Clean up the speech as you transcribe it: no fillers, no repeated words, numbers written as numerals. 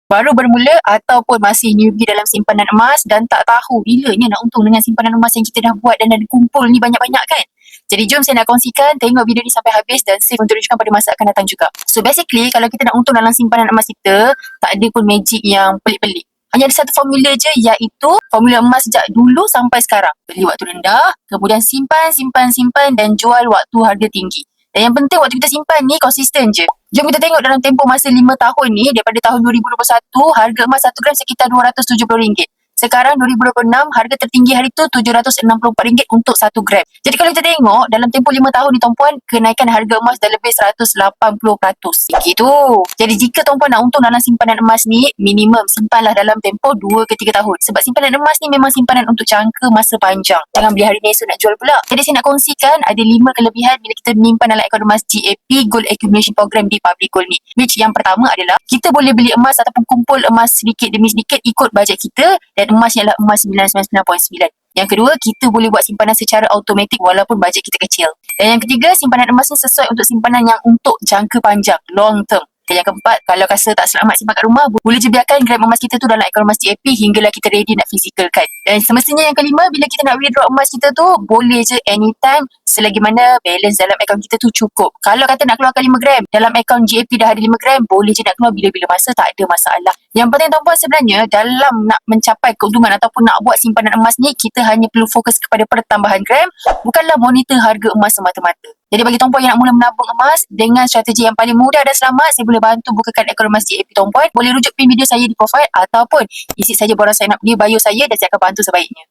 baru bermula ataupun masih newbie dalam simpanan emas dan tak tahu bilanya nak untung dengan simpanan emas yang kita dah buat dan dah kumpul ni banyak-banyak kan. Jadi jom saya nak kongsikan, tengok video ni sampai habis dan save untuk rujukan pada masa akan datang juga. So basically, kalau kita nak untung dalam simpanan emas kita, tak ada pun magic yang pelik-pelik. Hanya ada satu formula je, iaitu formula emas sejak dulu sampai sekarang. Beli waktu rendah, kemudian simpan dan jual waktu harga tinggi. Dan yang penting waktu kita simpan ni konsisten je. Jom kita tengok dalam tempoh masa 5 tahun ni, daripada tahun 2021, harga emas 1 gram sekitar RM270. Sekarang 2026, harga tertinggi hari tu RM764 untuk 1 gram. Jadi kalau kita tengok, dalam tempoh 5 tahun ni tuan-puan, kenaikan harga emas dah lebih 180%. Begitu. Jadi jika tuan-puan nak untung dalam simpanan emas ni, minimum simpanlah dalam tempoh 2 ke 3 tahun. Sebab simpanan emas ni memang simpanan untuk jangka masa panjang. Jangan beli hari ni esok nak jual pula. Jadi saya nak kongsikan ada 5 kelebihan bila kita menyimpan dalam akaun emas GAP Gold Accumulation Program di Public Gold ni. Which yang pertama adalah, kita boleh beli emas ataupun kumpul emas sedikit demi sedikit ikut bajet kita, dan emasnya adalah emas 999.9. Yang kedua, kita boleh buat simpanan secara automatik walaupun bajet kita kecil. Dan yang ketiga, simpanan emas ni sesuai untuk simpanan yang untuk jangka panjang, long term. Dan yang keempat, kalau rasa tak selamat simpan kat rumah, boleh je biarkan gram emas kita tu dalam akaun emas GAP hinggalah kita ready nak physicalkan. Dan semestinya yang kelima, bila kita nak withdraw emas kita tu, boleh je anytime selagi mana balance dalam akaun kita tu cukup. Kalau kata nak keluarkan 5 gram, dalam akaun GAP dah ada 5 gram, boleh je nak keluar bila-bila masa, tak ada masalah. Yang penting tuan-puan sebenarnya, dalam nak mencapai keuntungan ataupun nak buat simpanan emas ni, kita hanya perlu fokus kepada pertambahan gram, bukanlah monitor harga emas semata-mata. Jadi bagi tuan-puan yang nak mula menabung emas dengan strategi yang paling mudah dan selamat, saya boleh bantu bukakan akaun emas GAP tuan-puan. Boleh rujuk pin video saya di profile ataupun isi saja borang sign up di bio saya dan saya akan bantu sebaiknya.